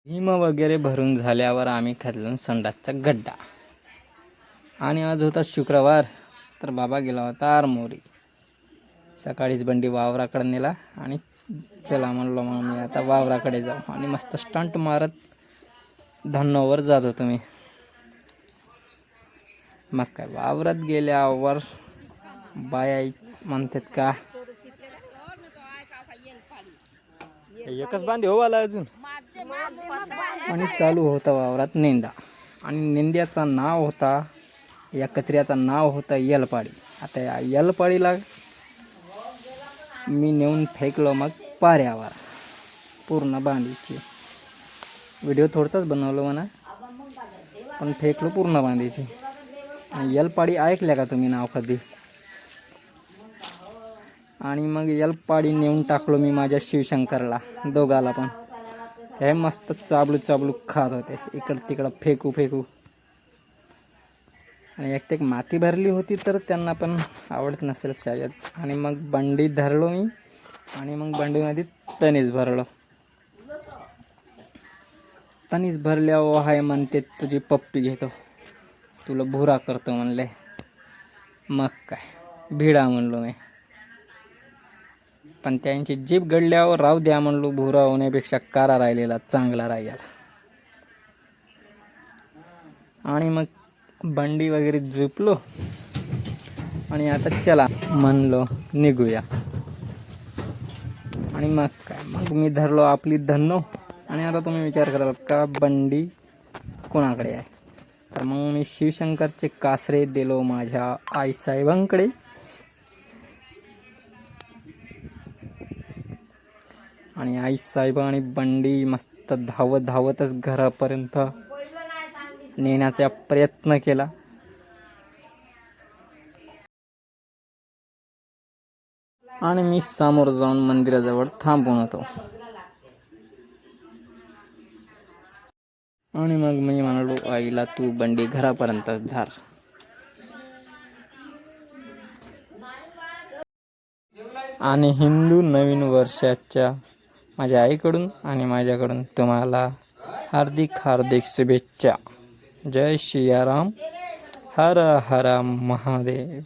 हिम वगैरे भरून झाल्यावर आम्ही खाल्लो संडासचा गड्डा. आणि आज होता शुक्रवार, तर बाबा गेला होता आरमोरी. सकाळीच बंडी वावराकडे नेला आणि चला म्हणलो मग मी आता वावराकडे जाऊ. आणि मस्त स्टंट मारत धन्नोवर जात होतो मी. मग काय वावरात गेल्यावर बाया म्हणतात का एकच बांधे हो आला अजून. आणि चालू होता वावरात नेंदा. आणि नेंद्याचा नाव होता, या कचऱ्याचा नाव होता यलपाडी. आता या यलपाडीला मी नेऊन फेकलो मग पाऱ्यावर पूर्ण बांधीची. व्हिडिओ थोडसाच बनवलं म्हणा, पण फेकलो पूर्ण बांधीची. यलपाडी ऐकल्या का तुम्ही नाव कधी? आणि मग यलपाडी नेऊन टाकलो मी माझ्या शिवशंकरला, दोघाला पण. हे मस्त चाबलू चाबलू खात होते, इकडं तिकडं फेकू फेकू. आणि एक माती भरली होती तर त्यांना पण आवडत नसेल शायद. आणि मग बंडी धरलो मी आणि मग बंडीमध्ये तणीस भरलो. तणीस भरल्यावर हाय म्हणते तुझी पप्पी घेतो, तुला भुरा करतो म्हणले. मग काय भिडा म्हणलो मी. पण त्यांची जीभ गडल्यावर राहू द्या म्हणलो, भुरा होण्यापेक्षा कारा राहिलेला चांगला राहिला. आणि मग बंडी वगैरे झोपलो आणि आता चला म्हणलो निघूया. आणि मग काय मग मी धरलो आपली धन्नो. आणि आता तुम्ही विचार कराल का बंडी कोणाकडे आहे, तर मग मी शिवशंकरचे कासरे दिलो माझ्या आईसाहेबांकडे. आणि आईसाहेब आणि बंडी मस्त धावत धावतच घरापर्यंत नेण्याचा प्रयत्न केला. आणि मी समोर जाऊन मंदिराजवळ थांबून होतो. आणि मग मी म्हणालो आईला तू बंडी घरापर्यंत धार. आणि हिंदू नवीन वर्षाच्या माझ्या आईकडून आणि माझ्याकडून तुम्हाला हार्दिक हार्दिक शुभेच्छा. जय सियाराम, हर हर महादेव.